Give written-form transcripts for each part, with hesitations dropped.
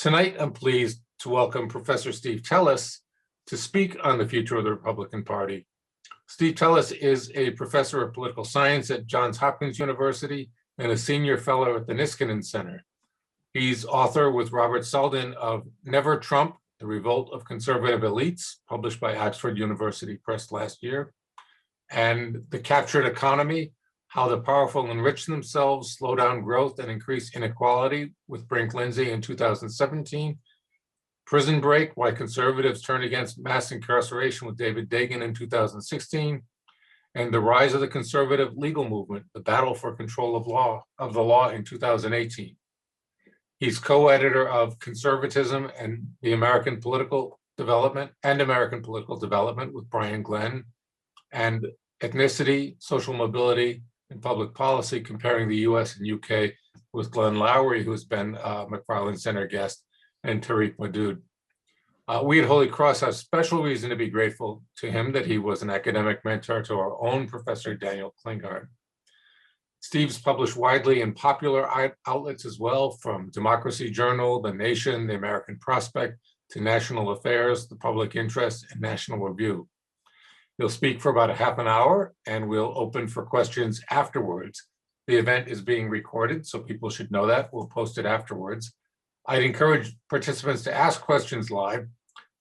Tonight, I'm pleased to welcome Professor Steve Teles to speak on the future of the Republican Party. Steve Teles is a professor of political science at Johns Hopkins University and a senior fellow at the Niskanen Center. He's author with Robert Selden of Never Trump, The Revolt of Conservative Elites, published by Oxford University Press last year, and The Captured Economy, How the Powerful Enrich Themselves, Slow Down Growth, and Increase Inequality with Brink Lindsay in 2017, Prison Break, Why Conservatives Turn Against Mass Incarceration with David Dagan in 2016, and The Rise of the Conservative Legal Movement, The Battle for Control of the Law in 2018. He's co-editor of Conservatism and American Political Development with Brian Glenn, and Ethnicity, Social Mobility, and Public Policy, Comparing the US and UK with Glenn Lowry, who's been a McFarland Center guest, and Tariq Madood. We at Holy Cross have special reason to be grateful to him that he was an academic mentor to our own Professor Daniel Klinghardt. Steve's published widely in popular outlets as well, from Democracy Journal, The Nation, The American Prospect, to National Affairs, The Public Interest, and National Review. He'll speak for about a half an hour, and we'll open for questions afterwards. The event is being recorded, so people should know that. We'll post it afterwards. I'd encourage participants to ask questions live,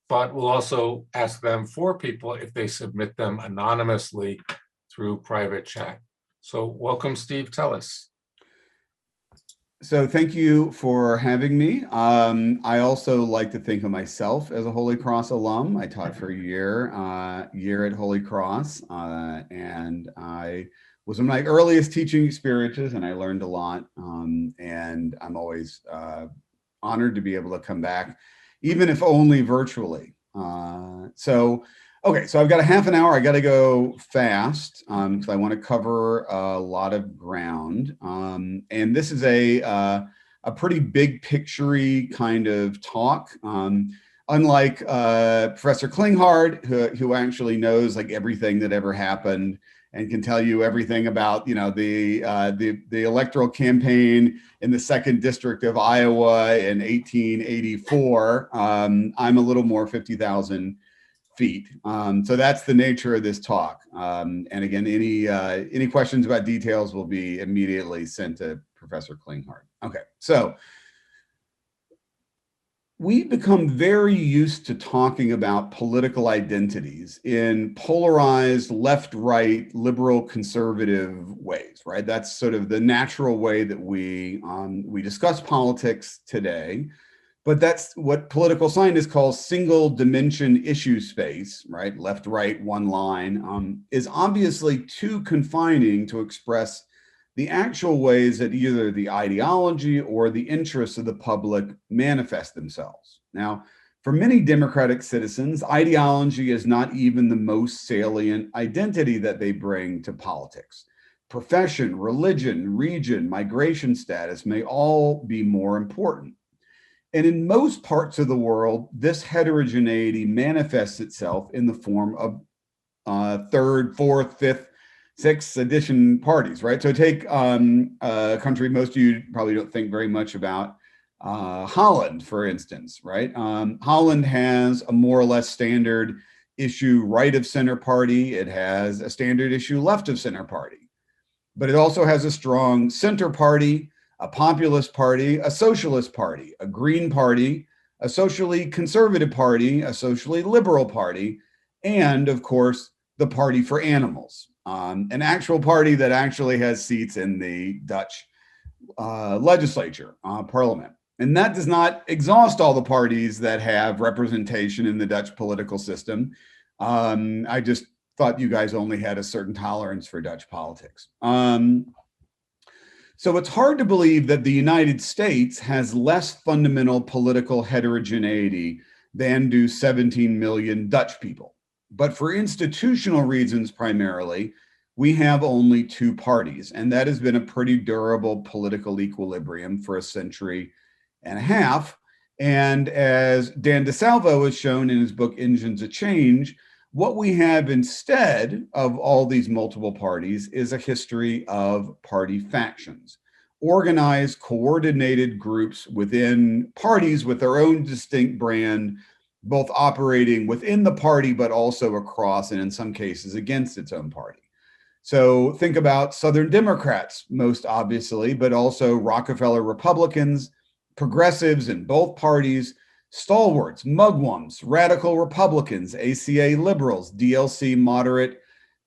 but we'll also ask them for people if they submit them anonymously through private chat. So welcome, Steve Teles. So thank you for having me. I also like to think of myself as a Holy Cross alum. I taught for a year at Holy Cross, and I was one of my earliest teaching experiences, and I learned a lot. And I'm always honored to be able to come back, even if only virtually. Okay, so I've got a half an hour. I got to go fast because I want to cover a lot of ground. And this is a pretty big picture-y kind of talk. Unlike Professor Klinghardt, who actually knows like everything that ever happened and can tell you everything about, you know, the electoral campaign in the 2nd District of Iowa in 1884. I'm a little more 50,000 feet. So that's the nature of this talk. And again, any questions about details will be immediately sent to Professor Klinghardt. Okay, so we've become very used to talking about political identities in polarized left-right, liberal, conservative ways, right? That's sort of the natural way that we discuss politics today. But that's what political scientists call single dimension issue space, right? Left, right, one line, is obviously too confining to express the actual ways that either the ideology or the interests of the public manifest themselves. Now, for many democratic citizens, ideology is not even the most salient identity that they bring to politics. Profession, religion, region, migration status may all be more important. And in most parts of the world, this heterogeneity manifests itself in the form of 3rd, 4th, 5th, 6th edition parties, right? So take a country most of you probably don't think very much about, Holland, for instance, right? Holland has a more or less standard issue right of center party. It has a standard issue left of center party, but it also has a strong center party, a populist party, a socialist party, a green party, a socially conservative party, a socially liberal party, and of course, the Party for Animals, an actual party that actually has seats in the Dutch legislature, parliament. And that does not exhaust all the parties that have representation in the Dutch political system. I just thought you guys only had a certain tolerance for Dutch politics. So it's hard to believe that the United States has less fundamental political heterogeneity than do 17 million Dutch people. But for institutional reasons primarily, we have only 2 parties, and that has been a pretty durable political equilibrium for a century and a half. And as Dan DeSalvo has shown in his book, Engines of Change, what we have instead of all these multiple parties is a history of party factions, organized, coordinated groups within parties with their own distinct brand, both operating within the party, but also across, and in some cases against its own party. So think about Southern Democrats, most obviously, but also Rockefeller Republicans, progressives in both parties, stalwarts, mugwumps, radical Republicans, ACA liberals, DLC moderate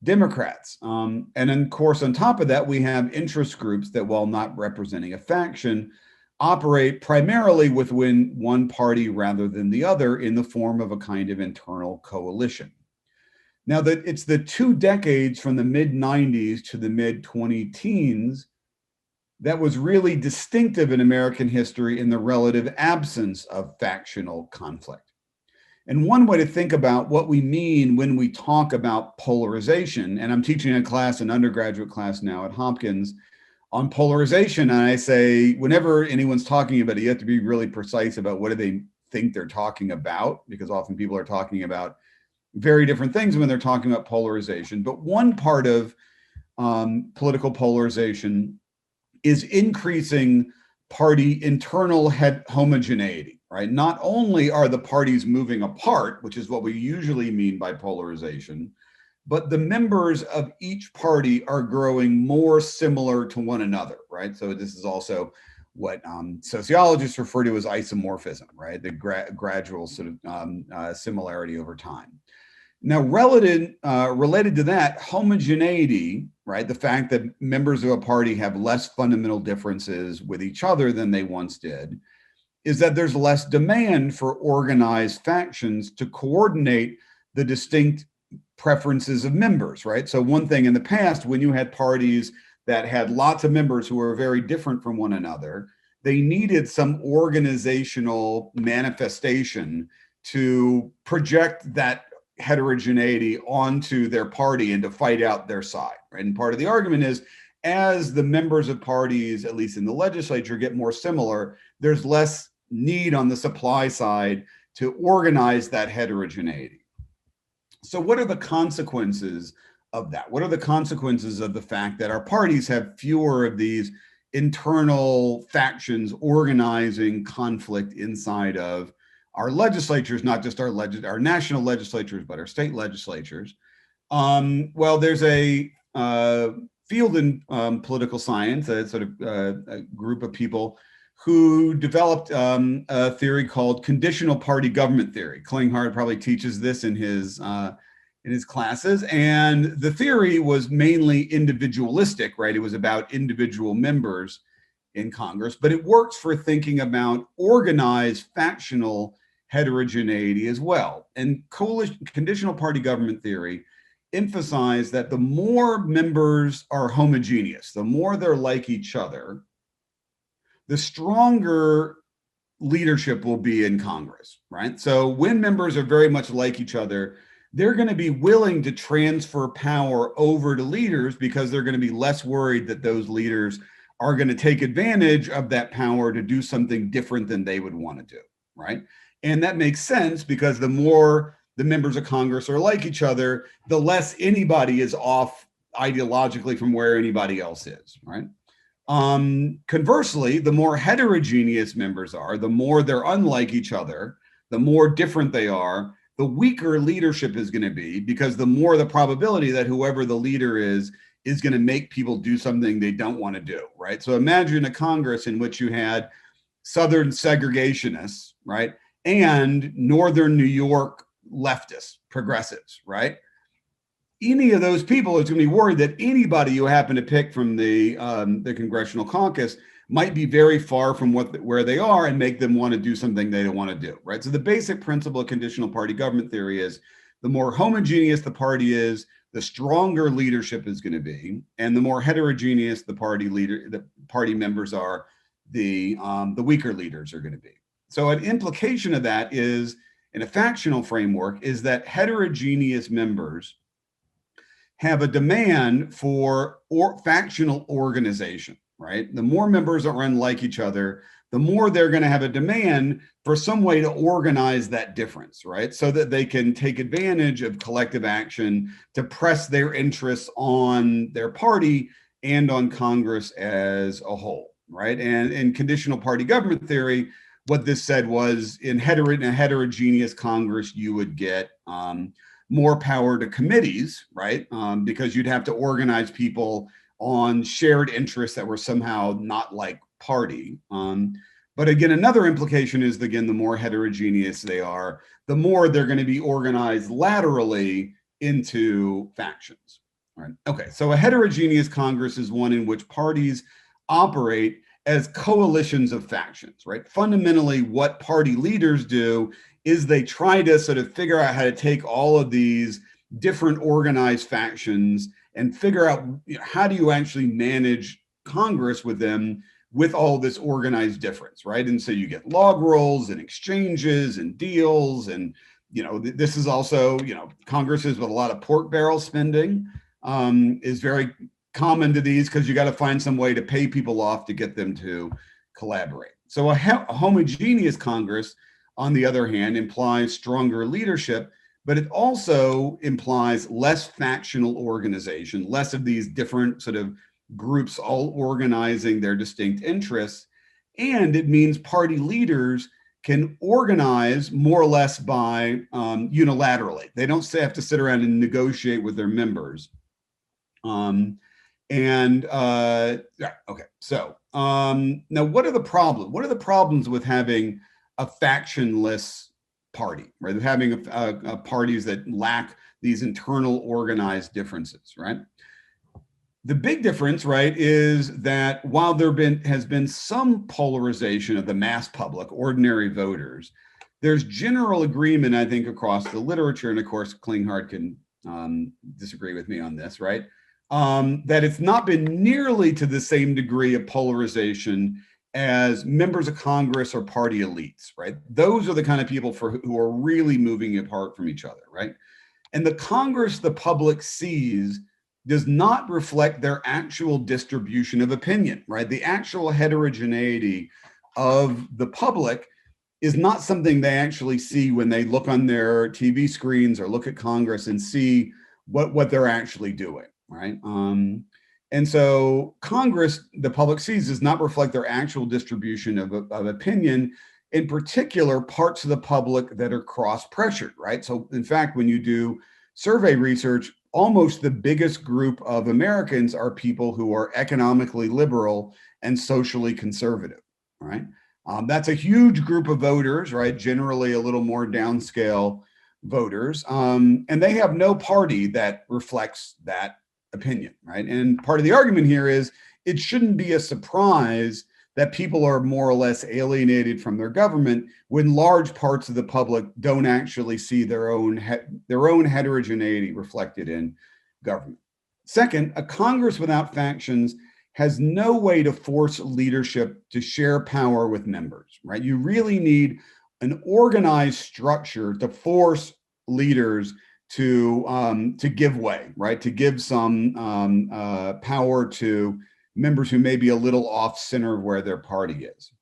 Democrats. And then, of course, on top of that, we have interest groups that, while not representing a faction, operate primarily within one party rather than the other in the form of a kind of internal coalition. Now, it's the 2 decades from the mid-90s to the mid-2010s that was really distinctive in American history in the relative absence of factional conflict. And one way to think about what we mean when we talk about polarization, and I'm teaching a class, an undergraduate class now at Hopkins, on polarization, and I say, whenever anyone's talking about it, you have to be really precise about what do they think they're talking about, because often people are talking about very different things when they're talking about polarization. But one part of political polarization is increasing party internal homogeneity, right? Not only are the parties moving apart, which is what we usually mean by polarization, but the members of each party are growing more similar to one another, right? So this is also what sociologists refer to as isomorphism, right? The gradual sort of similarity over time. Now, related to that, homogeneity, right? The fact that members of a party have less fundamental differences with each other than they once did, is that there's less demand for organized factions to coordinate the distinct preferences of members, right? So one thing in the past, when you had parties that had lots of members who were very different from one another, they needed some organizational manifestation to project that heterogeneity onto their party and to fight out their side, right? And part of the argument is, as the members of parties, at least in the legislature, get more similar, there's less need on the supply side to organize that heterogeneity. So what are the consequences of that? What are the consequences of the fact that our parties have fewer of these internal factions organizing conflict inside of our legislatures, not just our national legislatures, but our state legislatures? Well, there's a field in political science, a sort of a group of people who developed a theory called conditional party government theory. Klinghardt probably teaches this in his classes. And the theory was mainly individualistic, right? It was about individual members in Congress, but it works for thinking about organized factional heterogeneity as well. And conditional party government theory emphasized that the more members are homogeneous, the more they're like each other, the stronger leadership will be in Congress, right? So when members are very much like each other, they're going to be willing to transfer power over to leaders because they're going to be less worried that those leaders are going to take advantage of that power to do something different than they would want to do, right? And that makes sense because the more the members of Congress are like each other, the less anybody is off ideologically from where anybody else is, right? Conversely, the more heterogeneous members are, the more they're unlike each other, the more different they are, the weaker leadership is going to be, because the more the probability that whoever the leader is going to make people do something they don't want to do, right? So imagine a Congress in which you had Southern segregationists, right? And Northern New York leftists, progressives, right? Any of those people is going to be worried that anybody you happen to pick from the congressional caucus might be very far from where they are and make them want to do something they don't want to do, right? So the basic principle of conditional party government theory is the more homogeneous the party is, the stronger leadership is going to be, and the more heterogeneous the party members are, the weaker leaders are going to be. So an implication of that is, in a factional framework, is that heterogeneous members have a demand for factional organization, right? The more members are unlike each other, the more they're going to have a demand for some way to organize that difference, right? So that they can take advantage of collective action to press their interests on their party and on Congress as a whole. right? And in conditional party government theory, what this said was in a heterogeneous Congress, you would get more power to committees, right? Because you'd have to organize people on shared interests that were somehow not like party. But again, another implication is, again, the more heterogeneous they are, the more they're going to be organized laterally into factions. Right. Okay, so a heterogeneous Congress is one in which parties operate as coalitions of factions, right? Fundamentally, what party leaders do is they try to sort of figure out how to take all of these different organized factions and figure out, how do you actually manage Congress with them with all this organized difference, right? And so you get log rolls and exchanges and deals, and this is also, Congresses with a lot of pork barrel spending is very common to these, because you got to find some way to pay people off to get them to collaborate. So a homogeneous Congress, on the other hand, implies stronger leadership, but it also implies less factional organization, less of these different sort of groups all organizing their distinct interests. And it means party leaders can organize more or less by unilaterally. They don't have to sit around and negotiate with their members. Okay. So now, what are the problems? What are the problems with having a factionless party, right? Having parties that lack these internal organized differences, right? The big difference, right, is that while there has been some polarization of the mass public, ordinary voters, there's general agreement, I think, across the literature, and of course, Klinghardt can disagree with me on this, right? That it's not been nearly to the same degree of polarization as members of Congress or party elites, right? Those are the kind of people who are really moving apart from each other, right? And the Congress the public sees does not reflect their actual distribution of opinion, right? The actual heterogeneity of the public is not something they actually see when they look on their TV screens or look at Congress and see what they're actually doing, right? And so Congress, the public sees, does not reflect their actual distribution of opinion, in particular parts of the public that are cross-pressured, right? So in fact, when you do survey research, almost the biggest group of Americans are people who are economically liberal and socially conservative, right? That's a huge group of voters, right? Generally a little more downscale voters. And they have no party that reflects that opinion, right? And part of the argument here is it shouldn't be a surprise that people are more or less alienated from their government when large parts of the public don't actually see their own heterogeneity reflected in government. Second, a Congress without factions has no way to force leadership to share power with members, right? You really need an organized structure to force leaders to give way, right? To give some power to members who may be a little off center of where their party is.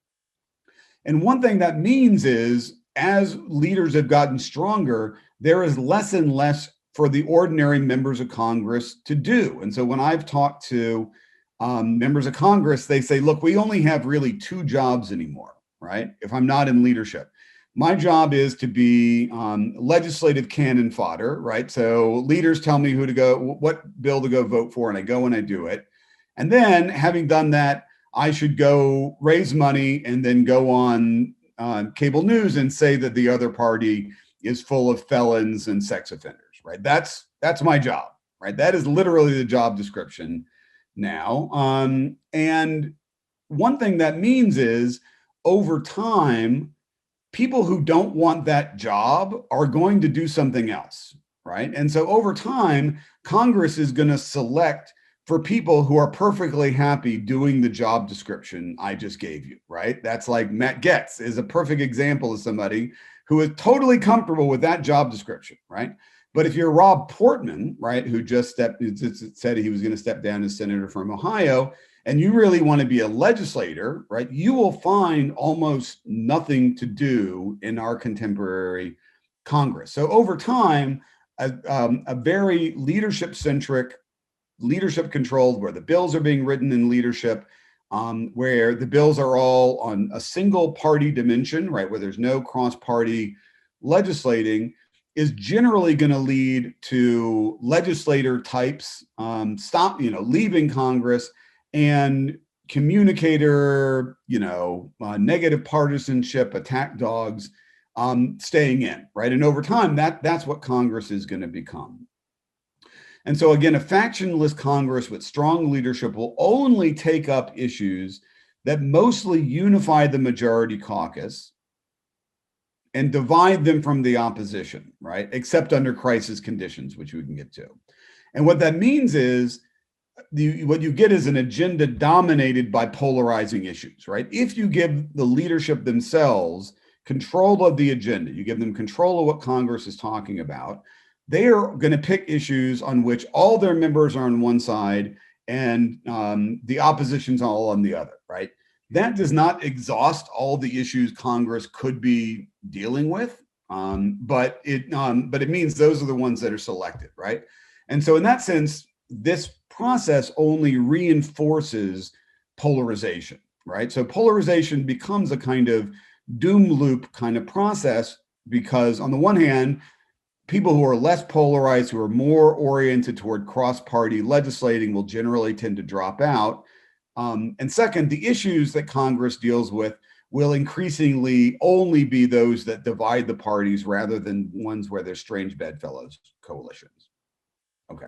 And one thing that means is, as leaders have gotten stronger, there is less and less for the ordinary members of Congress to do. And so when I've talked to members of Congress, they say, look, we only have really two jobs anymore, right? If I'm not in leadership. My job is to be legislative cannon fodder, right? So leaders tell me who to go, what bill to go vote for, and I go and I do it. And then, having done that, I should go raise money and then go on cable news and say that the other party is full of felons and sex offenders, right? That's my job, right? That is literally the job description now. And one thing that means is, over time, people who don't want that job are going to do something else, right? And so over time, Congress is going to select for people who are perfectly happy doing the job description I just gave you, right? That's like Matt Gaetz is a perfect example of somebody who is totally comfortable with that job description, right? But if you're Rob Portman, right, who just said he was going to step down as senator from Ohio, and you really want to be a legislator, right, you will find almost nothing to do in our contemporary Congress. So over time, a very leadership-centric, leadership controlled, where the bills are being written in leadership, where the bills are all on a single party dimension, right, where there's no cross-party legislating, is generally going to lead to legislator types leaving Congress and communicator, negative partisanship, attack dogs staying in, right? And over time, that's what Congress is going to become. And so again, a factionless Congress with strong leadership will only take up issues that mostly unify the majority caucus and divide them from the opposition, right? Except under crisis conditions, which we can get to. And what that means is what you get is an agenda dominated by polarizing issues, right? If you give the leadership themselves control of the agenda, you give them control of what Congress is talking about, they are going to pick issues on which all their members are on one side and the opposition's all on the other, right? That does not exhaust all the issues Congress could be dealing with, but it means those are the ones that are selected, right? And so in that sense, this process only reinforces polarization, right? So polarization becomes a kind of doom loop kind of process because on the one hand, people who are less polarized, who are more oriented toward cross-party legislating will generally tend to drop out. And second, the issues that Congress deals with will increasingly only be those that divide the parties rather than ones where there's strange bedfellows coalitions. Okay.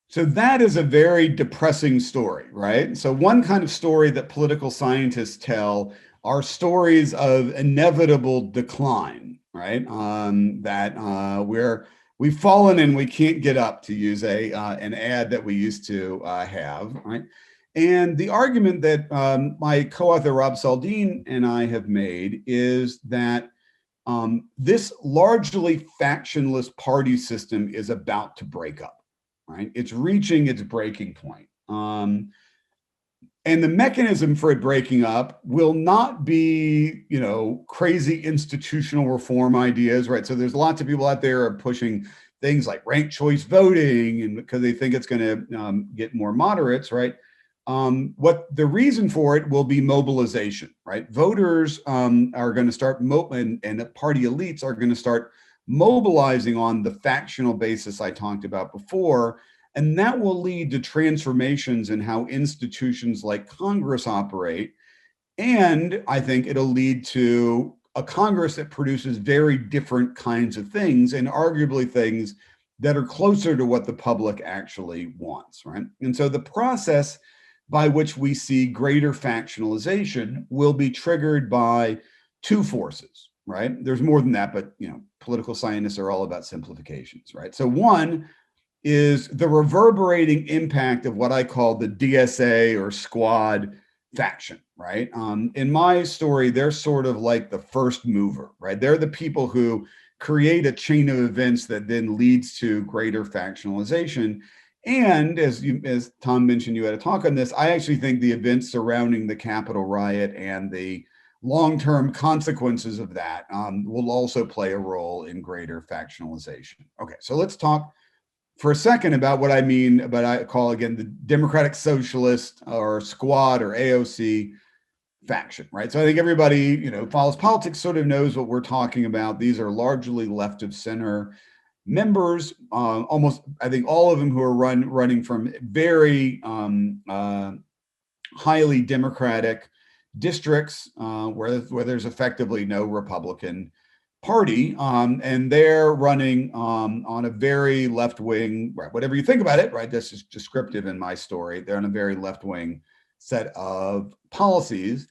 So that is a very depressing story, right? So one kind of story that political scientists tell are stories of inevitable decline, right? We've fallen and we can't get up, to use an ad that we used to have, right? And the argument that my co-author Rob Saldin and I have made is that this largely factionless party system is about to break up, right? It's reaching its breaking point. And the mechanism for it breaking up will not be, crazy institutional reform ideas, right? So there's lots of people out there are pushing things like ranked choice voting, and because they think it's going to get more moderates, right? What the reason for it will be mobilization, right? Voters are going to start, and the party elites are going to start mobilizing on the factional basis I talked about before. And that will lead to transformations in how institutions like Congress operate. And I think it'll lead to a Congress that produces very different kinds of things, and arguably things that are closer to what the public actually wants, right? And so the process by which we see greater factionalization will be triggered by two forces, right? There's more than that, but political scientists are all about simplifications, right? So one is the reverberating impact of what I call the DSA or squad faction, right? In my story, they're sort of like the first mover, right? They're the people who create a chain of events that then leads to greater factionalization. And as Tom mentioned, you had a talk on this, I actually think the events surrounding the Capitol riot and the long-term consequences of that will also play a role in greater factionalization. Okay, so let's talk for a second about what I mean, but I call again the Democratic Socialist or Squad or AOC faction, right? So I think everybody, follows politics sort of knows what we're talking about. These are largely left of center members, almost, I think all of them who are running from very highly Democratic districts where there's effectively no Republican party, and they're running on a very left-wing, right, whatever you think about it, right, this is descriptive in my story, they're on a very left-wing set of policies.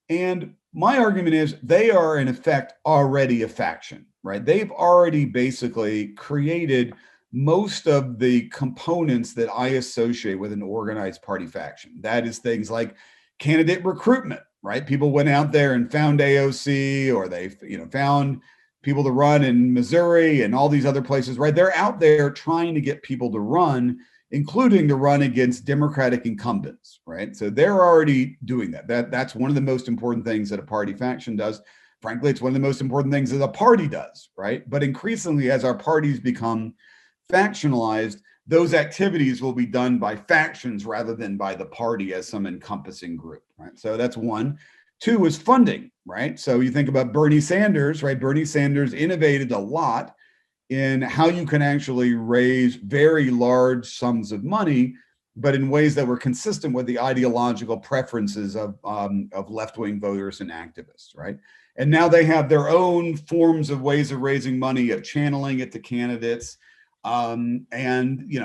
And my argument is they are in effect already a faction, right? They've already basically created most of the components that I associate with an organized party faction. That is things like candidate recruitment, right? People went out there and found AOC, or they found people to run in Missouri and all these other places, right? They're out there trying to get people to run, including to run against Democratic incumbents, right? So they're already doing that. That's one of the most important things that a party faction does. Frankly, it's one of the most important things that a party does, right? But increasingly, as our parties become factionalized, those activities will be done by factions rather than by the party as some encompassing group, right? So that's one. Two is funding, right? So you think about Bernie Sanders, right? Bernie Sanders innovated a lot in how you can actually raise very large sums of money, but in ways that were consistent with the ideological preferences of left-wing voters and activists, right? And now they have their own forms of ways of raising money, of channeling it to candidates, and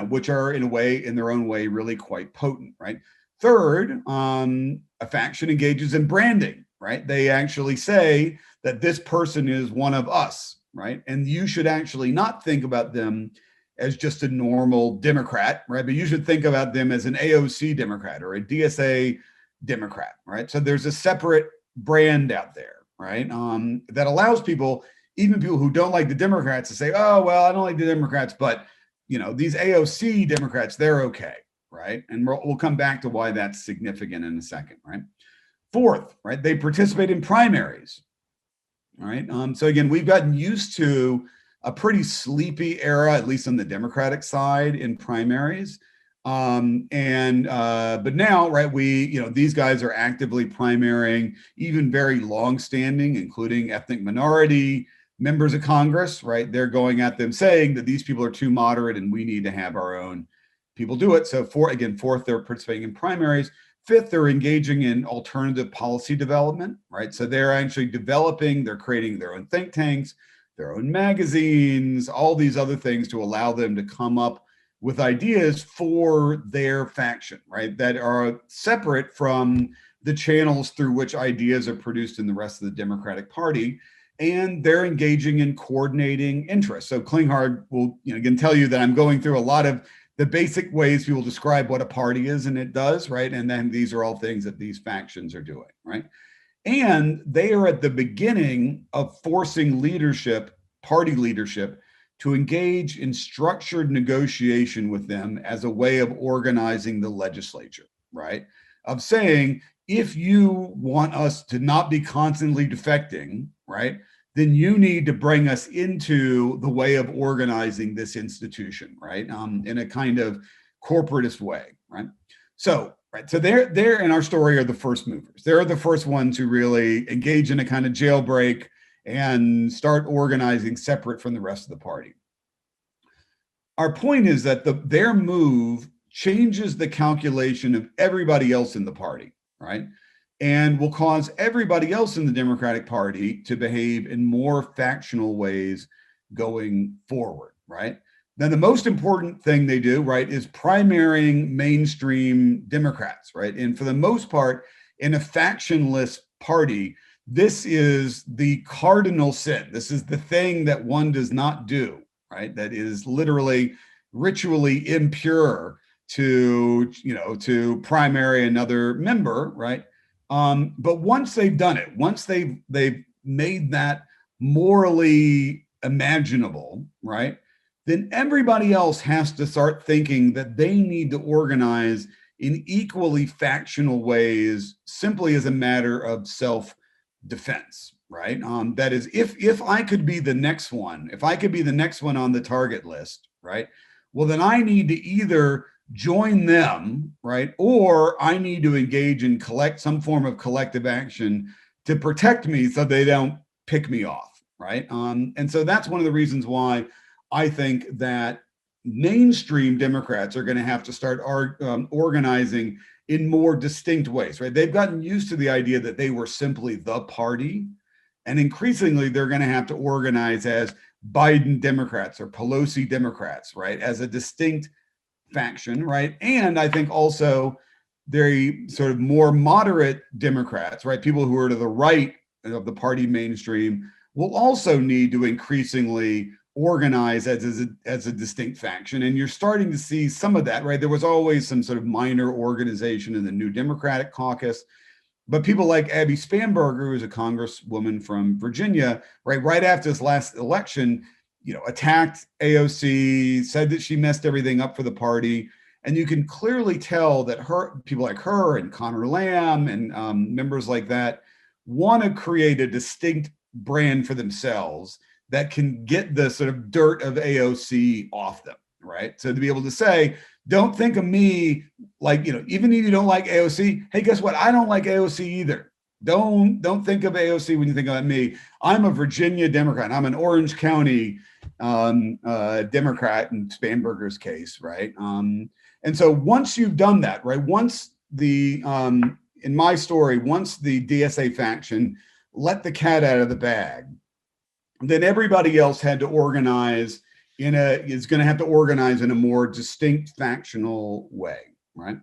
which are in their own way, really quite potent, right? Third, a faction engages in branding, right? They actually say that this person is one of us, right? And you should actually not think about them as just a normal Democrat, right? But you should think about them as an AOC Democrat or a DSA Democrat, right? So there's a separate brand out there, right? That allows people, even people who don't like the Democrats, to say, oh, well, I don't like the Democrats, but these AOC Democrats, they're okay, right? And we'll come back to why that's significant in a second, right? Fourth, right, they participate in primaries, right? So again, we've gotten used to a pretty sleepy era, at least on the Democratic side, in primaries. But now, right, these guys are actively primarying even very long-standing, including ethnic minority members of Congress, right? They're going at them saying that these people are too moderate and we need to have our own people do it. So fourth, they're participating in primaries. Fifth, they're engaging in alternative policy development, right? So they're actually they're creating their own think tanks, their own magazines, all these other things to allow them to come up with ideas for their faction, right? That are separate from the channels through which ideas are produced in the rest of the Democratic Party. And they're engaging in coordinating interests. So Klinghardt will again tell you that I'm going through a lot of the basic ways people describe what a party is, and it does, right? And then these are all things that these factions are doing, right? And they are at the beginning of forcing party leadership, to engage in structured negotiation with them as a way of organizing the legislature, right? Of saying, if you want us to not be constantly defecting, right, then you need to bring us into the way of organizing this institution, right, in a kind of corporatist way, right? So, right, so they're in our story are the first movers. They're the first ones who really engage in a kind of jailbreak and start organizing separate from the rest of the party. Our point is that their move changes the calculation of everybody else in the party, right? And will cause everybody else in the Democratic Party to behave in more factional ways going forward, right? Then the most important thing they do, right, is primarying mainstream Democrats, right? And for the most part, in a factionless party, this is the cardinal sin. This is the thing that one does not do, right? That is literally ritually impure to primary another member, right? But once they've done it, once they've made that morally imaginable, right, then everybody else has to start thinking that they need to organize in equally factional ways, simply as a matter of self-defense, right? That is, if I could be the next one, if I could be the next one on the target list, right, well, then I need to either join them, right, or I need to engage in some form of collective action to protect me so they don't pick me off, right? And so that's one of the reasons why I think that mainstream Democrats are going to have to start organizing in more distinct ways, right? They've gotten used to the idea that they were simply the party, and increasingly they're going to have to organize as Biden Democrats or Pelosi Democrats, right, as a distinct faction, right? And I think also very sort of more moderate Democrats, right, people who are to the right of the party mainstream, will also need to increasingly organize as a distinct faction. And you're starting to see some of that, right? There was always some sort of minor organization in the New Democratic Caucus, but people like Abby Spanberger, who's a congresswoman from Virginia, right after this last election, attacked AOC, said that she messed everything up for the party. And you can clearly tell that people like her and Connor Lamb and members like that want to create a distinct brand for themselves that can get the sort of dirt of AOC off them, right? So to be able to say, don't think of me like, even if you don't like AOC, hey, guess what? I don't like AOC either. Don't think of AOC when you think about me. I'm a Virginia Democrat. I'm an Orange County Democrat in Spanberger's case, right? And so once you've done that, right? Once in my story, once the DSA faction let the cat out of the bag, then everybody else had to organize is going to have to organize in a more distinct factional way, right?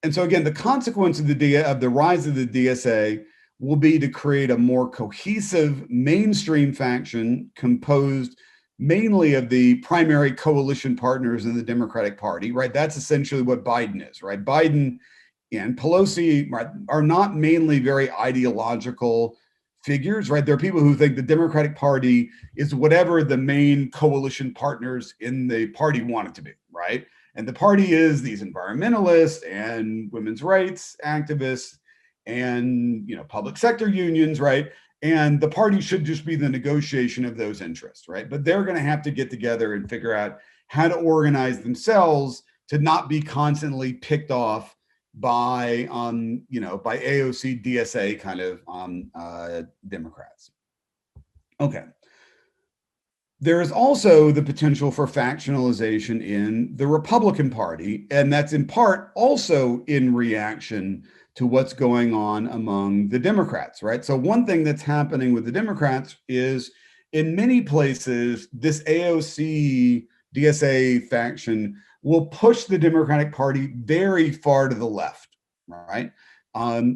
And so again, the consequence of the rise of the DSA will be to create a more cohesive mainstream faction composed mainly of the primary coalition partners in the Democratic Party, right? That's essentially what Biden is, right? Biden and Pelosi, right, are not mainly very ideological figures, right? There are people who think the Democratic Party is whatever the main coalition partners in the party want it to be, right? And the party is these environmentalists and women's rights activists and public sector unions, right? And the party should just be the negotiation of those interests, right? But they're going to have to get together and figure out how to organize themselves to not be constantly picked off by by AOC, DSA kind of Democrats. Okay. There is also the potential for factionalization in the Republican Party, and that's in part also in reaction to what's going on among the Democrats, right? So one thing that's happening with the Democrats is in many places, this AOC, DSA faction will push the Democratic Party very far to the left, right?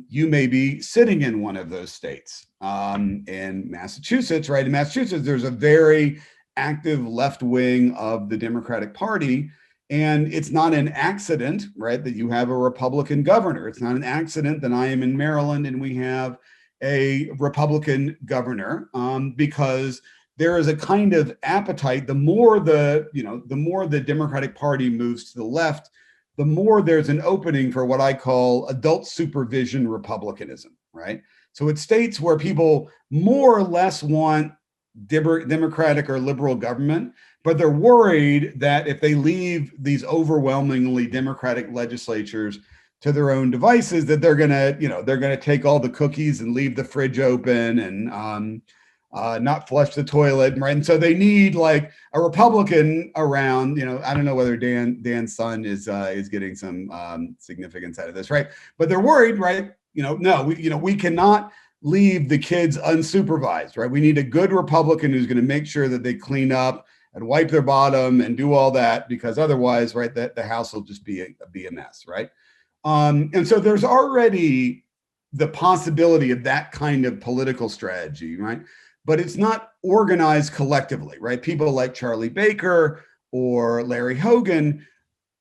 You may be sitting in one of those states. In Massachusetts, right? In Massachusetts, there's a very active left wing of the Democratic Party. And it's not an accident, right, that you have a Republican governor. It's not an accident that I am in Maryland and we have a Republican governor, because there is a kind of appetite. The more the Democratic Party moves to the left, the more there's an opening for what I call adult supervision republicanism, right? So it's states where people more or less want Democratic or liberal government, but they're worried that if they leave these overwhelmingly Democratic legislatures to their own devices, that they're gonna take all the cookies and leave the fridge open and not flush the toilet, right? And so they need like a Republican around. I don't know whether Dan's son is getting some significance out of this, right? But they're worried, right? No, we cannot leave the kids unsupervised, right? We need a good Republican who's going to make sure that they clean up and wipe their bottom and do all that, because otherwise, right, that the house will just be a mess, right? And so there's already the possibility of that kind of political strategy, right? But it's not organized collectively, right? People like Charlie Baker or Larry Hogan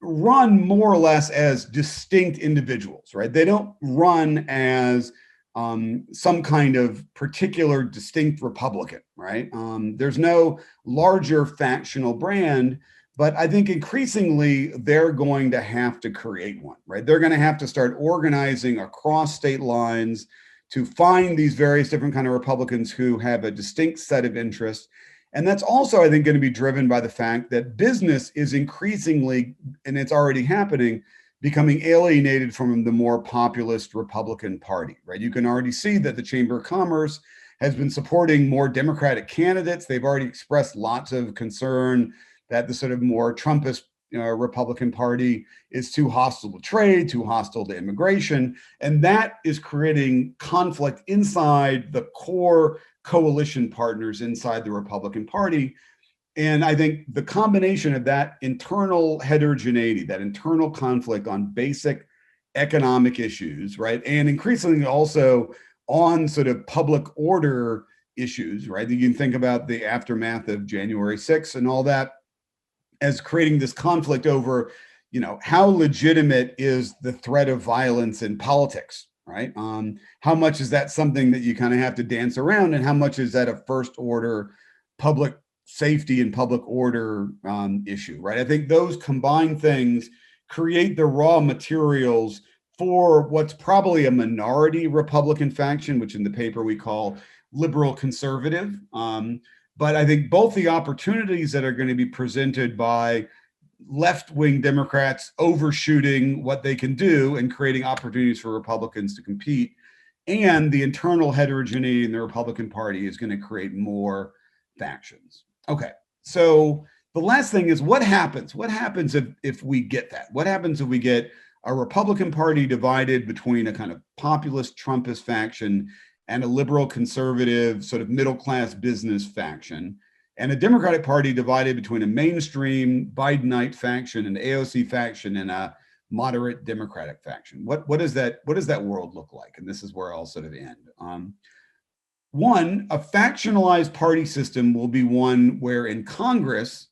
run more or less as distinct individuals, right? They don't run as some kind of particular distinct Republican, right? There's no larger factional brand, but I think increasingly they're going to have to create one, right? They're going to have to start organizing across state lines to find these various different kind of Republicans who have a distinct set of interests. And that's also, I think, going to be driven by the fact that business is increasingly, and it's already happening, becoming alienated from the more populist Republican Party, right? You can already see that the Chamber of Commerce has been supporting more Democratic candidates. They've already expressed lots of concern that the sort of more Trumpist Republican Party is too hostile to trade, too hostile to immigration. And that is creating conflict inside the core coalition partners inside the Republican Party. And I think the combination of that internal heterogeneity, that internal conflict on basic economic issues, right? And increasingly also on sort of public order issues, right? You can think about the aftermath of January 6th and all that as creating this conflict over, how legitimate is the threat of violence in politics, right? How much is that something that you kind of have to dance around, and how much is that a first order public safety and public order issue, right? I think those combined things create the raw materials for what's probably a minority Republican faction, which in the paper we call liberal conservative, But I think both the opportunities that are going to be presented by left-wing Democrats overshooting what they can do and creating opportunities for Republicans to compete, and the internal heterogeneity in the Republican Party is going to create more factions. Okay, so the last thing is what happens? What happens if we get that? What happens if we get a Republican Party divided between a kind of populist Trumpist faction and a liberal conservative sort of middle-class business faction, and a Democratic Party divided between a mainstream Bidenite faction, an AOC faction, and a moderate Democratic faction? What does that world look like? And this is where I'll sort of end. One, a factionalized party system will be one where in Congress,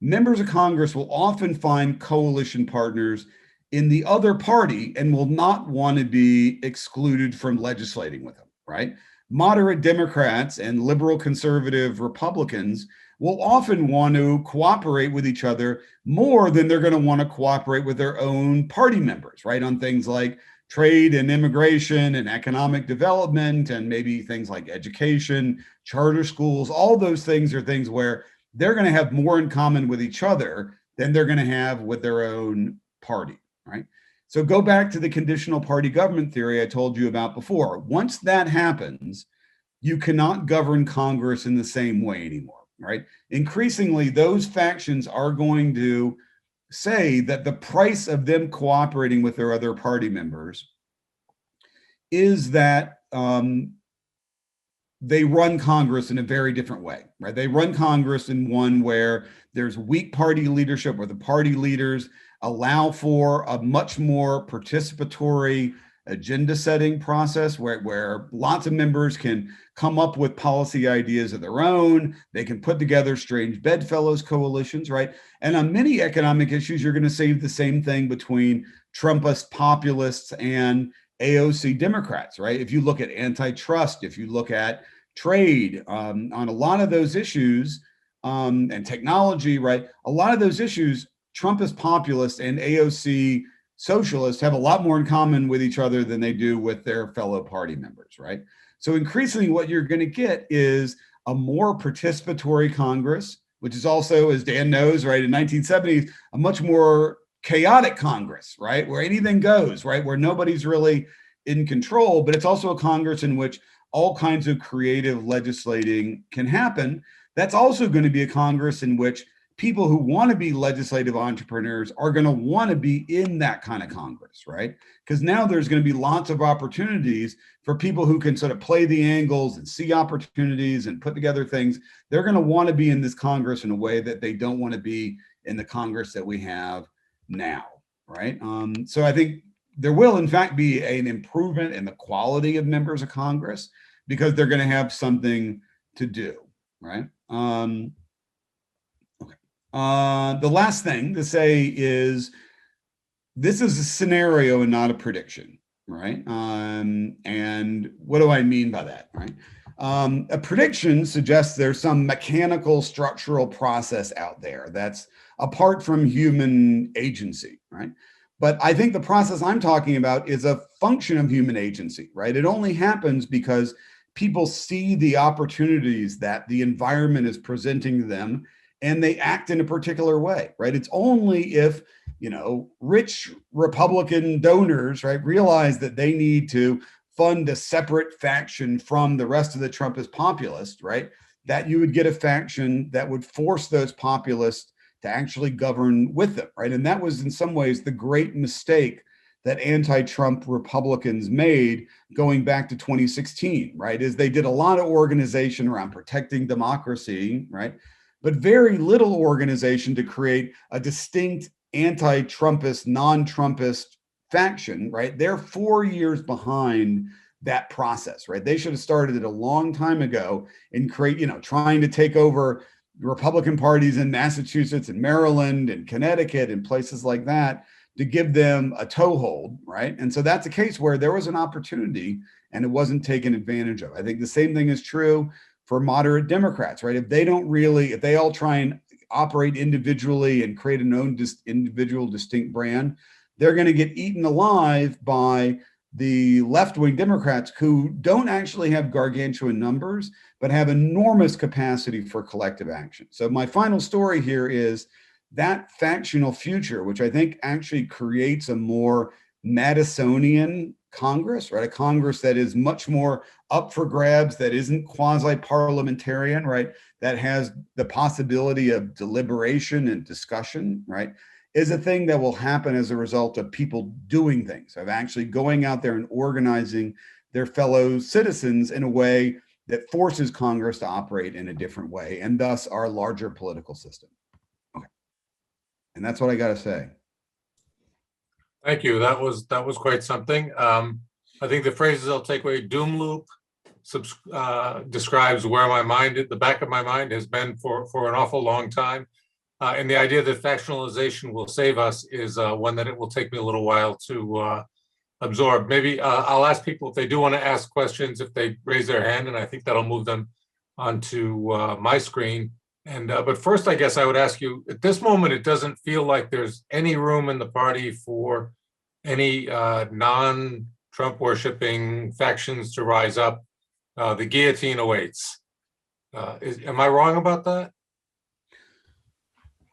members of Congress will often find coalition partners in the other party and will not want to be excluded from legislating with them, right? Moderate Democrats and liberal conservative Republicans will often want to cooperate with each other more than they're going to want to cooperate with their own party members, right? On things like trade and immigration and economic development, and maybe things like education, charter schools. All those things are things where they're going to have more in common with each other than they're going to have with their own party, right? So go back to the conditional party government theory I told you about before. Once that happens, you cannot govern Congress in the same way anymore, right? Increasingly, those factions are going to say that the price of them cooperating with their other party members is that they run Congress in a very different way, right? They run Congress in one where there's weak party leadership, where the party leaders allow for a much more participatory agenda setting process where lots of members can come up with policy ideas of their own. They can put together strange bedfellows coalitions, right? And on many economic issues, you're going to see the same thing between Trumpist populists and AOC Democrats, right? If you look at antitrust, if you look at trade, on a lot of those issues, and technology, right? A lot of those issues, Trumpist populists and AOC socialists have a lot more in common with each other than they do with their fellow party members, right? So increasingly what you're going to get is a more participatory Congress, which is also, as Dan knows, right, in 1970s, a much more chaotic Congress, right, where anything goes, right, where nobody's really in control, but it's also a Congress in which all kinds of creative legislating can happen. That's also going to be a Congress in which people who want to be legislative entrepreneurs are going to want to be in that kind of Congress, right? Because now there's going to be lots of opportunities for people who can sort of play the angles and see opportunities and put together things. They're going to want to be in this Congress in a way that they don't want to be in the Congress that we have now, right? So I think there will, in fact, be an improvement in the quality of members of Congress because they're going to have something to do, right? The last thing to say is this is a scenario and not a prediction, right? And what do I mean by that, right? A prediction suggests there's some mechanical structural process out there that's apart from human agency, right? But I think the process I'm talking about is a function of human agency, right? It only happens because people see the opportunities that the environment is presenting to them and they act in a particular way, right? It's only if, rich Republican donors, right, realize that they need to fund a separate faction from the rest of the Trumpist populists, right, that you would get a faction that would force those populists to actually govern with them, right? And that was in some ways the great mistake that anti-Trump Republicans made going back to 2016, right? Is they did a lot of organization around protecting democracy, right? But very little organization to create a distinct anti-Trumpist, non-Trumpist faction, right? They're 4 years behind that process, right? They should have started it a long time ago and trying to take over Republican parties in Massachusetts and Maryland and Connecticut and places like that to give them a toehold, right? And so that's a case where there was an opportunity and it wasn't taken advantage of. I think the same thing is true for moderate Democrats, right? If they all try and operate individually and create an own individual distinct brand, they're going to get eaten alive by the left-wing Democrats who don't actually have gargantuan numbers, but have enormous capacity for collective action. So my final story here is that factional future, which I think actually creates a more Madisonian Congress, right? A Congress that is much more up for grabs, that isn't quasi-parliamentarian, right? That has the possibility of deliberation and discussion, right? Is a thing that will happen as a result of people doing things, of actually going out there and organizing their fellow citizens in a way that forces Congress to operate in a different way, and thus our larger political system. Okay. And that's what I got to say. Thank you. That was quite something. I think the phrases I'll take away: doom loop describes where my mind, the back of my mind, has been for an awful long time. And the idea that factionalization will save us is one that it will take me a little while to absorb. Maybe I'll ask people if they do want to ask questions, if they raise their hand, and I think that'll move them onto my screen. And but first, I guess I would ask you, at this moment, it doesn't feel like there's any room in the party for any non-Trump worshiping factions to rise up. The guillotine awaits. Am I wrong about that?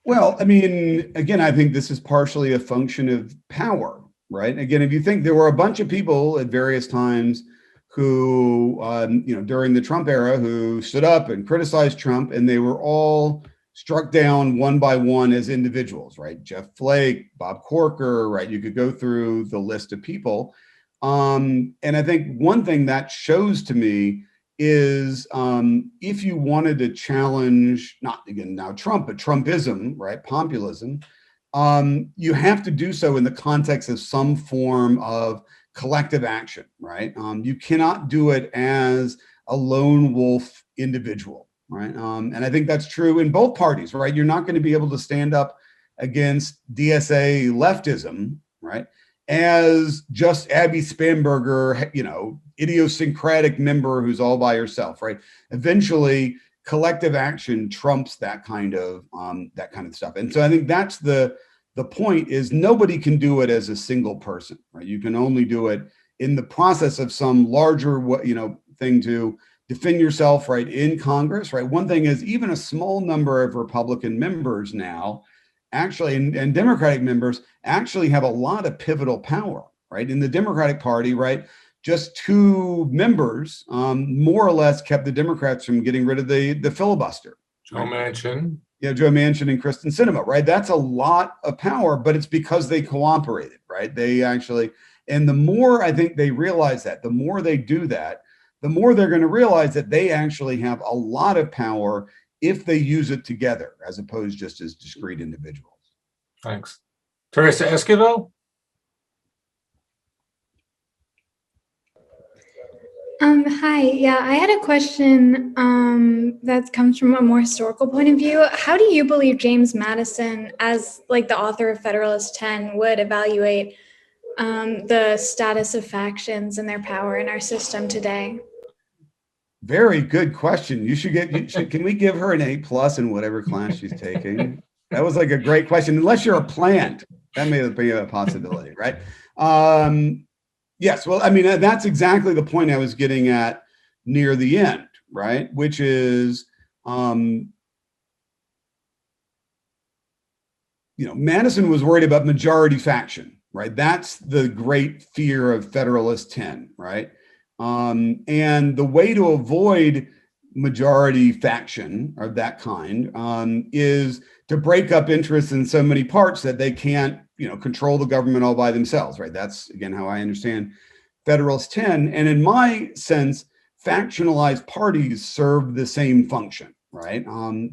Well, I mean, again, I think this is partially a function of power, right? Again, if you think there were a bunch of people at various times who, during the Trump era, who stood up and criticized Trump, and they were all struck down one by one as individuals, right? Jeff Flake, Bob Corker, right? You could go through the list of people. And I think one thing that shows to me is if you wanted to challenge, not again now Trump, but Trumpism, right, populism, you have to do so in the context of some form of collective action, right? You cannot do it as a lone wolf individual, right? And I think that's true in both parties, right? You're not going to be able to stand up against DSA leftism, right, as just Abby Spanberger, idiosyncratic member who's all by herself, right? Eventually, collective action trumps that kind of stuff. And so I think that's the point, is nobody can do it as a single person, right? You can only do it in the process of some larger, thing to defend yourself, right, in Congress, right? One thing is, even a small number of Republican members now actually, and Democratic members actually have a lot of pivotal power, right? In the Democratic Party, right? Just two members more or less kept the Democrats from getting rid of the filibuster. Joe Manchin. Yeah, Joe Manchin and Kristen Sinema, right? That's a lot of power, but it's because they cooperated, right? They actually, and the more I think they realize that, the more they do that, the more they're going to realize that they actually have a lot of power if they use it together, as opposed just as discrete individuals. Thanks. Teresa Esquivel? Hi. Yeah, I had a question that comes from a more historical point of view. How do you believe James Madison, as the author of Federalist 10, would evaluate the status of factions and their power in our system today? Very good question. Can we give her an A+ in whatever class she's taking? That was a great question. Unless you're a plant, that may be a possibility, right? Yes. Well, I mean, that's exactly the point I was getting at near the end, right? Which is, Madison was worried about majority faction, right? That's the great fear of Federalist 10, right? And the way to avoid majority faction of that kind is to break up interests in so many parts that they can't, control the government all by themselves, right? That's, again, how I understand Federalist 10. And in my sense, factionalized parties serve the same function, right?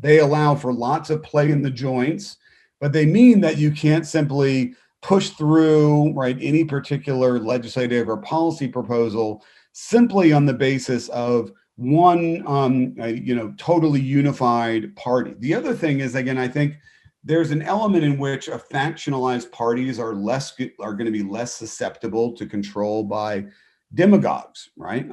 They allow for lots of play in the joints, but they mean that you can't simply push through, right, any particular legislative or policy proposal simply on the basis of one, totally unified party. The other thing is, again, I think there's an element in which factionalized parties are going to be less susceptible to control by demagogues, right?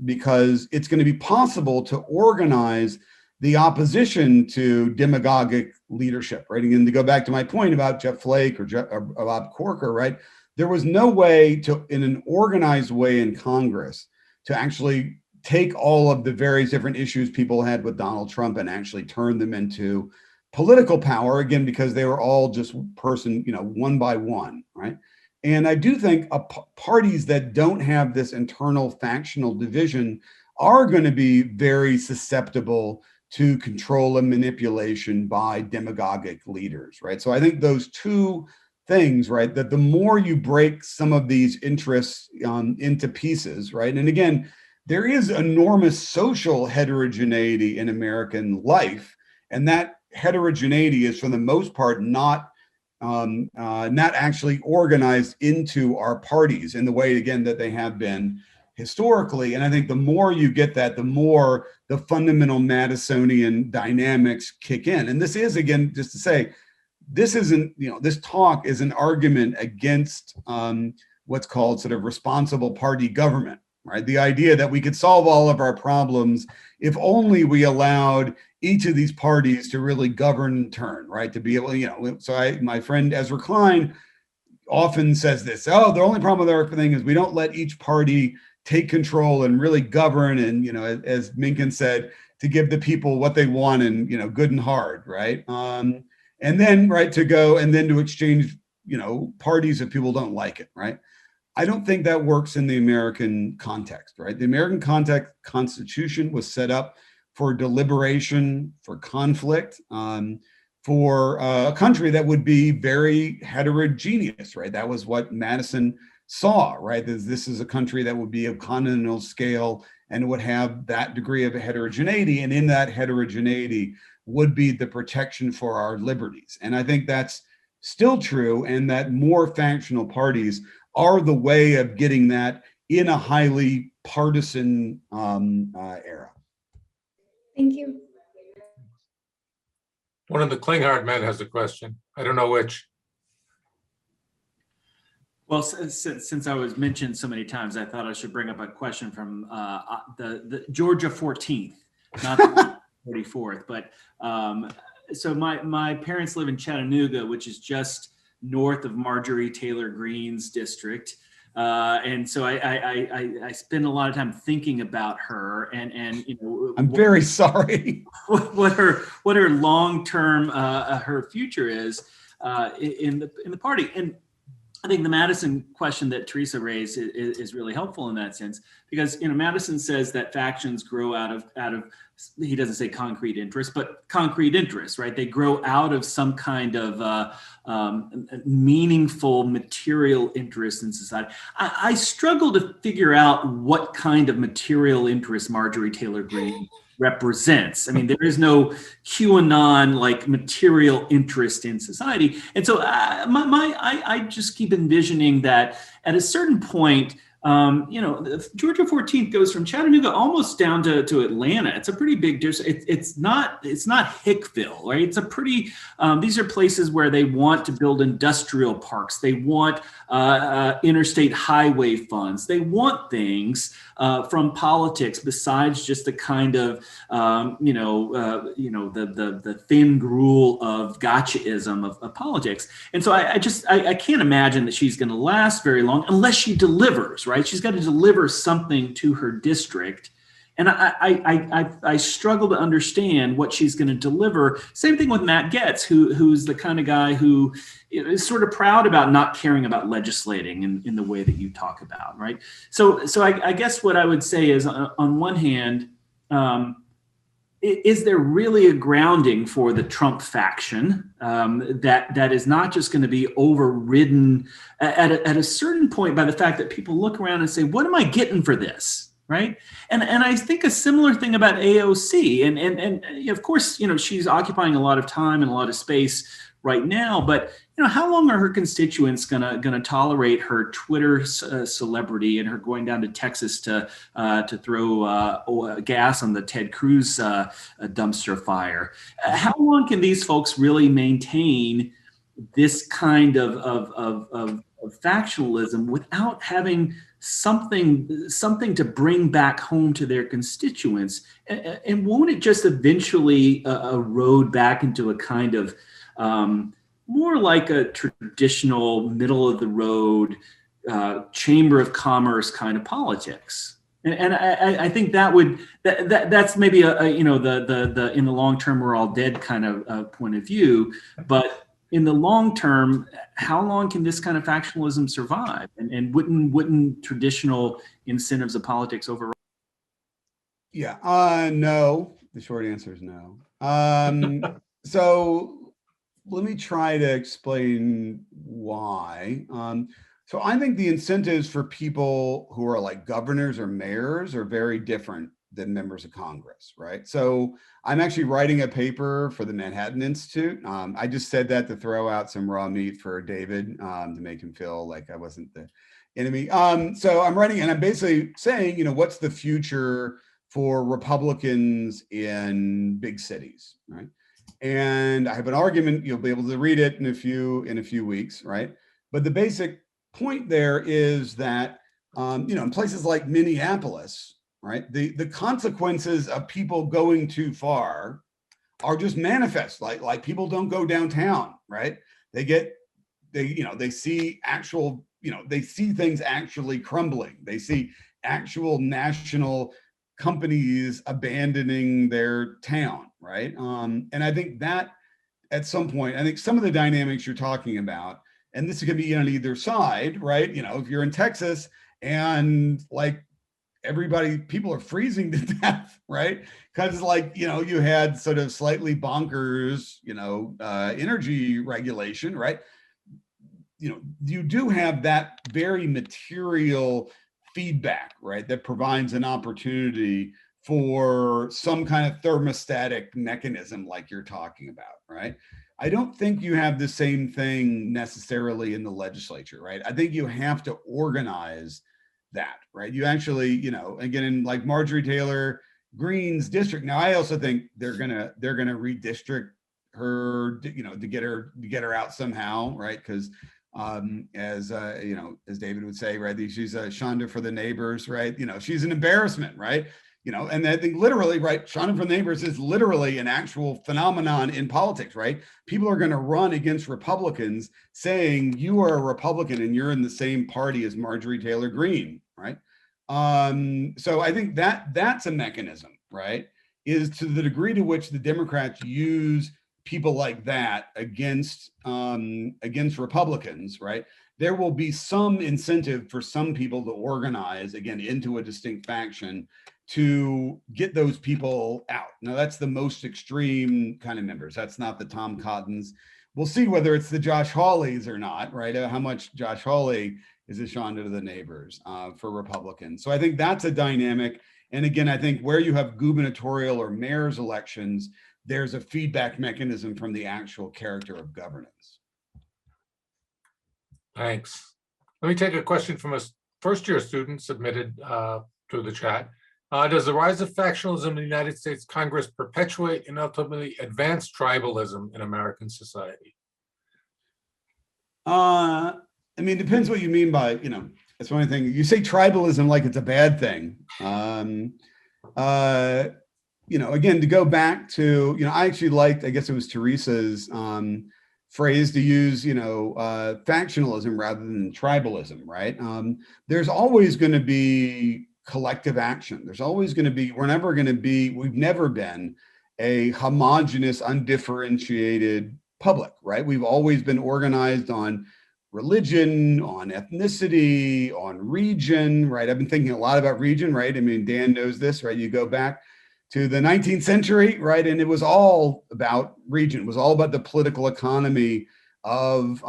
Because it's going to be possible to organize the opposition to demagogic leadership, right? And to go back to my point about Jeff Flake or Bob Corker, right? there was no way to, in an organized way in Congress, to actually take all of the various different issues people had with Donald Trump and actually turn them into political power, again, because they were all just one by one, right? And I do think parties that don't have this internal factional division are going to be very susceptible to control and manipulation by demagogic leaders, right? So I think those two things, right, that the more you break some of these interests into pieces, right? And again, there is enormous social heterogeneity in American life, and that heterogeneity is, for the most part, not actually organized into our parties in the way, again, that they have been historically. And I think the more you get that, the more the fundamental Madisonian dynamics kick in. And this is, again, just to say, this isn't, this talk is an argument against what's called sort of responsible party government, right? The idea that we could solve all of our problems if only we allowed each of these parties to really govern in turn, right? To be able, so my friend Ezra Klein often says this, the only problem with our thing is we don't let each party take control and really govern, and as Minkin said, to give the people what they want and good and hard, right? And then to go and then to exchange parties if people don't like it, right? I don't think that works in the American context, right? The American Constitution was set up for deliberation, for conflict, for a country that would be very heterogeneous, right? That was what Madison saw, right? This is a country that would be of continental scale and would have that degree of heterogeneity. And in that heterogeneity would be the protection for our liberties. And I think that's still true, and that more factional parties are the way of getting that in a highly partisan era. Thank you. One of the Klinghardt men has a question. I don't know which. Well, since I was mentioned so many times, I thought I should bring up a question from the Georgia 14th, not the 44th. But so my parents live in Chattanooga, which is just north of Marjorie Taylor Greene's district. And so I spend a lot of time thinking about her, and I'm very sorry. What her long-term her future is in the party. And I think the Madison question that Teresa raised is really helpful in that sense, because Madison says that factions grow out of he doesn't say concrete interest, but concrete interests, right? They grow out of some kind of meaningful material interest in society. I struggle to figure out what kind of material interest Marjorie Taylor Greene represents. I mean, there is no QAnon like material interest in society. And so I just keep envisioning that at a certain point, Georgia 14th goes from Chattanooga almost down to Atlanta. It's a pretty big distance. It's not Hickville, right? It's a pretty, these are places where they want to build industrial parks. They want interstate highway funds. They want things from politics besides just the kind of, the thin gruel of gotchaism of politics. And so I can't imagine that she's going to last very long unless she delivers, right? She's got to deliver something to her district. And I struggle to understand what she's going to deliver. Same thing with Matt Gaetz, who's the kind of guy who is sort of proud about not caring about legislating in the way that you talk about, right? So I guess what I would say is, on one hand, is there really a grounding for the Trump faction that is not just going to be overridden at a certain point by the fact that people look around and say, what am I getting for this? Right. And I think a similar thing about AOC, and of course, she's occupying a lot of time and a lot of space right now, but how long are her constituents gonna tolerate her Twitter celebrity and her going down to Texas to throw gas on the Ted Cruz dumpster fire? How long can these folks really maintain this kind of factionalism without having something to bring back home to their constituents? And won't it just eventually erode back into a kind of more like a traditional middle of the road chamber of commerce kind of politics. And I think that's maybe the in the long term we're all dead kind of point of view, but in the long term, how long can this kind of factionalism survive? And wouldn't traditional incentives of politics override? Yeah, no. The short answer is no. So let me try to explain why. So I think the incentives for people who are like governors or mayors are very different than members of Congress, right? So I'm actually writing a paper for the Manhattan Institute. I just said that to throw out some raw meat for David to make him feel like I wasn't the enemy. So I'm writing, and I'm basically saying, what's the future for Republicans in big cities, right? And I have an argument. You'll be able to read it in a few weeks, right? But the basic point there is that in places like Minneapolis, right, the consequences of people going too far are just manifest. Like people don't go downtown, right? They see actual, they see things actually crumbling. They see actual national companies abandoning their town, right? And I think that at some point, I think some of the dynamics you're talking about, and this could be on either side, right? If you're in Texas and like people are freezing to death, right? Because you had sort of slightly bonkers, energy regulation, right? You do have that very material feedback, right? That provides an opportunity for some kind of thermostatic mechanism like you're talking about, right? I don't think you have the same thing necessarily in the legislature, right? I think you have to organize that, right? You actually, again, in like Marjorie Taylor Greene's district. Now, I also think they're gonna redistrict her, to get her out somehow, right? Because as David would say, right, she's a Shonda for the neighbors, right? She's an embarrassment, right? And I think literally, right, Shonda for the neighbors is literally an actual phenomenon in politics, right? People are going to run against Republicans saying you are a Republican and you're in the same party as Marjorie Taylor Greene, right? So I think that's a mechanism, right? Is to the degree to which the Democrats use people like that against Republicans, right? There will be some incentive for some people to organize again into a distinct faction to get those people out. Now that's the most extreme kind of members. That's not the Tom Cottons. We'll see whether it's the Josh Hawleys or not, right? How much Josh Hawley is a Shonda to the neighbors for Republicans. So I think that's a dynamic. And again, I think where you have gubernatorial or mayor's elections, there's a feedback mechanism from the actual character of governance. Thanks. Let me take a question from a first-year student submitted through the chat. Does the rise of factionalism in the United States Congress perpetuate and ultimately advance tribalism in American society? I mean, it depends what you mean by, that's one thing. You say tribalism like it's a bad thing. Again, to go back to, I actually liked, I guess it was Teresa's phrase to use, factionalism rather than tribalism, right? There's always going to be collective action. There's always going to be, we've never been a homogenous, undifferentiated public, right? We've always been organized on religion, on ethnicity, on region, right? I've been thinking a lot about region, right? I mean, Dan knows this, right? You go back to the 19th century, right? And it was all about region. It was all about the political economy of,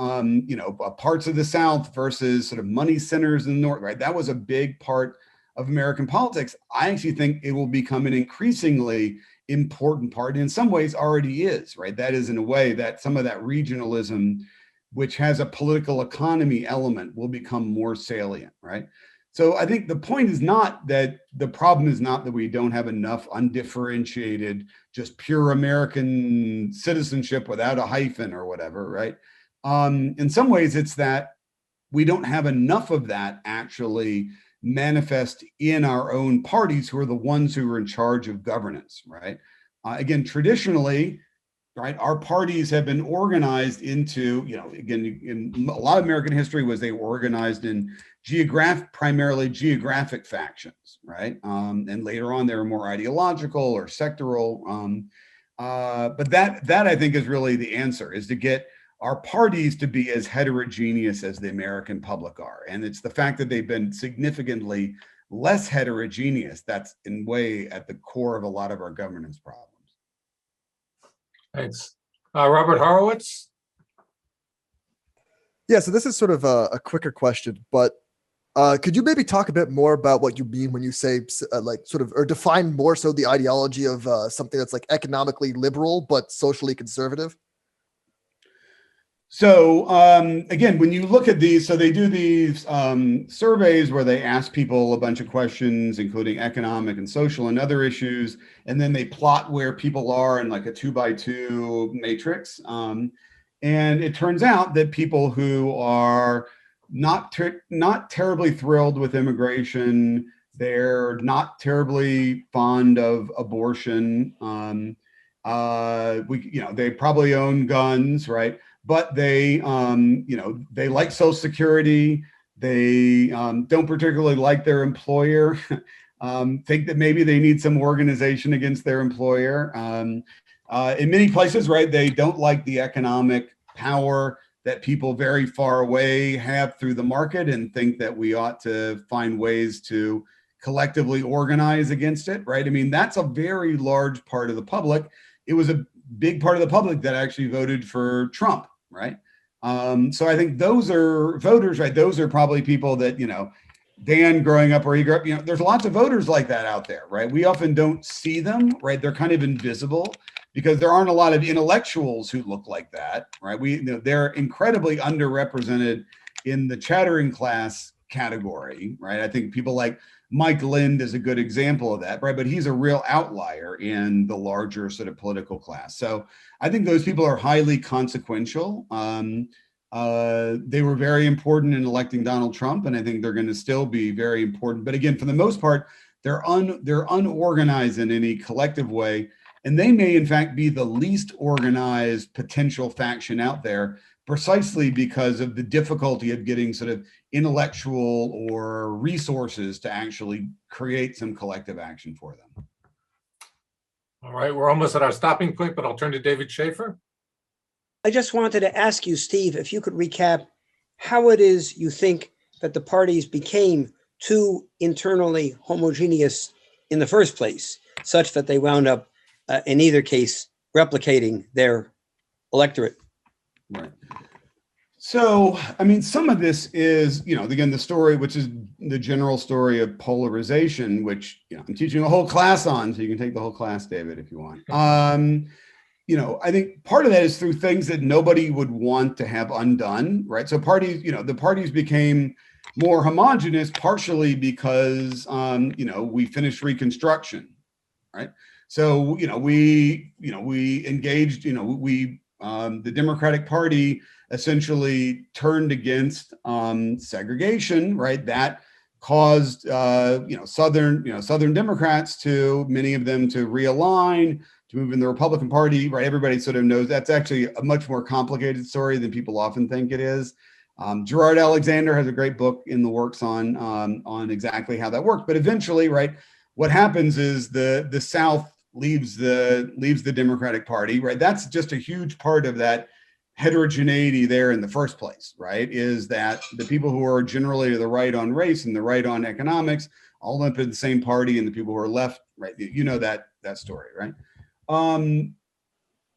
parts of the South versus sort of money centers in the North, right? That was a big part of American politics. I actually think it will become an increasingly important part, and in some ways already is, right? That is in a way that some of that regionalism, which has a political economy element, will become more salient, right? So I think the point is not that the problem is not that we don't have enough undifferentiated, just pure American citizenship without a hyphen or whatever, right? In some ways, it's that we don't have enough of that actually manifest in our own parties, who are the ones who are in charge of governance, right? Again, traditionally, right? Our parties have been organized into, again, in a lot of American history was they were organized in primarily geographic factions, right? And later on, they were more ideological or sectoral. But that I think is really the answer, is to get our parties to be as heterogeneous as the American public are. And it's the fact that they've been significantly less heterogeneous that's in way at the core of a lot of our governance problems. Thanks. Robert Horowitz? Yeah, so this is sort of a quicker question, but could you maybe talk a bit more about what you mean when you say or define more so the ideology of something that's like economically liberal but socially conservative? So again, when you look at these, so they do these surveys where they ask people a bunch of questions, including economic and social and other issues, and then they plot where people are in like a 2x2 matrix. And it turns out that people who are not terribly thrilled with immigration, they're not terribly fond of abortion. They probably own guns, right? But they, they like Social Security. They don't particularly like their employer. Think that maybe they need some organization against their employer. In many places, right, they don't like the economic power that people very far away have through the market, and think that we ought to find ways to collectively organize against it, right? I mean, that's a very large part of the public. It was a big part of the public that actually voted for Trump, right? So I think those are voters, right? Those are probably people that, Dan growing up where he grew up, there's lots of voters like that out there, right? We often don't see them, right? They're kind of invisible because there aren't a lot of intellectuals who look like that, right? They're incredibly underrepresented in the chattering class category, right? I think people like Mike Lind is a good example of that, right? But he's a real outlier in the larger sort of political class. So I think those people are highly consequential. They were very important in electing Donald Trump, and I think they're going to still be very important. But again, for the most part, they're unorganized in any collective way, and they may in fact be the least organized potential faction out there, precisely because of the difficulty of getting sort of intellectual or resources to actually create some collective action for them. All right, we're almost at our stopping point, but I'll turn to David Schaefer. I just wanted to ask you, Steve, if you could recap how it is you think that the parties became too internally homogeneous in the first place, such that they wound up, in either case, replicating their electorate. Right. So, I mean, some of this is, again, the story, which is the general story of polarization, which, I'm teaching a whole class on, so you can take the whole class, David, if you want. I think part of that is through things that nobody would want to have undone, right? So parties, the parties became more homogenous partially because, we finished Reconstruction, right? So, we engaged, the Democratic Party essentially turned against segregation, right? That caused, Southern Democrats many of them to realign, to move in the Republican Party, right? Everybody sort of knows that's actually a much more complicated story than people often think it is. Gerard Alexander has a great book in the works on exactly how that worked. But eventually, right, what happens is the South leaves the Democratic Party, right? That's just a huge part of that heterogeneity there in the first place, right? Is that the people who are generally to the right on race and the right on economics all end up in the same party, and the people who are left, right? That story, right?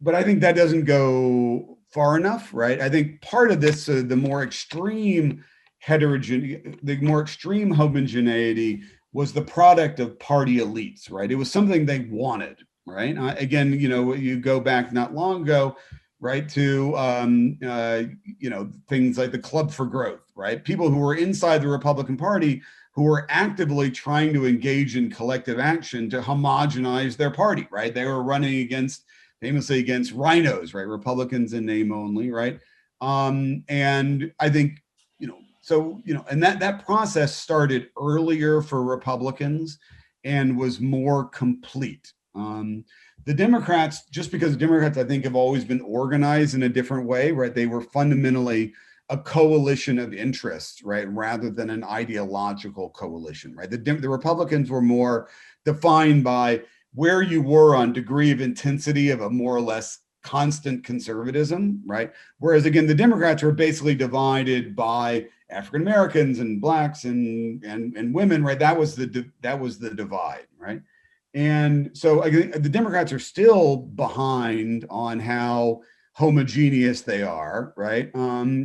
But I think that doesn't go far enough, right? I think part of this, the more extreme homogeneity was the product of party elites, right? It was something they wanted, right? Again, you go back not long ago, right, to things like the Club for Growth, right? People who were inside the Republican Party who were actively trying to engage in collective action to homogenize their party, right? They were running famously against rhinos, right? Republicans in name only, right? And I think, and that process started earlier for Republicans and was more complete. The Democrats, just because the Democrats, I think, have always been organized in a different way, right? They were fundamentally a coalition of interests, right, rather than an ideological coalition, right? The Republicans were more defined by where you were on degree of intensity of a more or less constant conservatism, right? Whereas again, the Democrats were basically divided by African Americans and blacks and women, right? That was the divide, right? And so again, the Democrats are still behind on how homogeneous they are, right?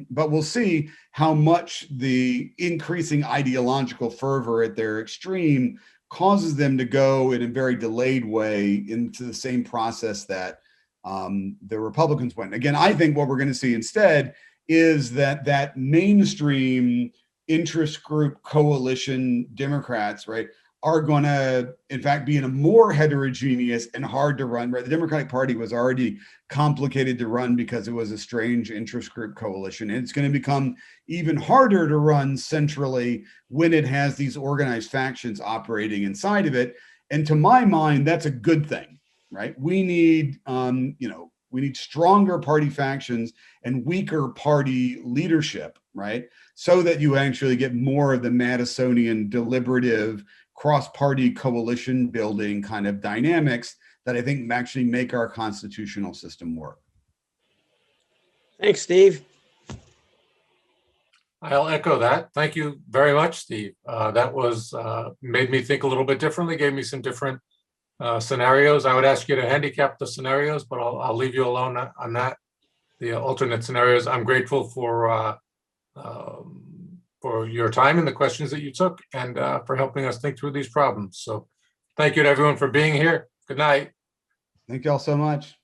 But we'll see how much the increasing ideological fervor at their extreme causes them to go in a very delayed way into the same process that the Republicans went. Again, I think what we're going to see instead is that mainstream interest group coalition Democrats, right, are going to, in fact, be in a more heterogeneous and hard to run, right? The Democratic Party was already complicated to run because it was a strange interest group coalition. And it's going to become even harder to run centrally when it has these organized factions operating inside of it. And to my mind, that's a good thing, right? We need, we need stronger party factions and weaker party leadership, right? So that you actually get more of the Madisonian deliberative cross-party coalition building kind of dynamics that I think actually make our constitutional system work. Thanks, Steve. I'll echo that. Thank you very much, Steve. That was made me think a little bit differently, gave me some different scenarios. I would ask you to handicap the scenarios, but I'll leave you alone on that. The alternate scenarios. I'm grateful for your time and the questions that you took, and for helping us think through these problems. So thank you to everyone for being here. Good night. Thank you all so much.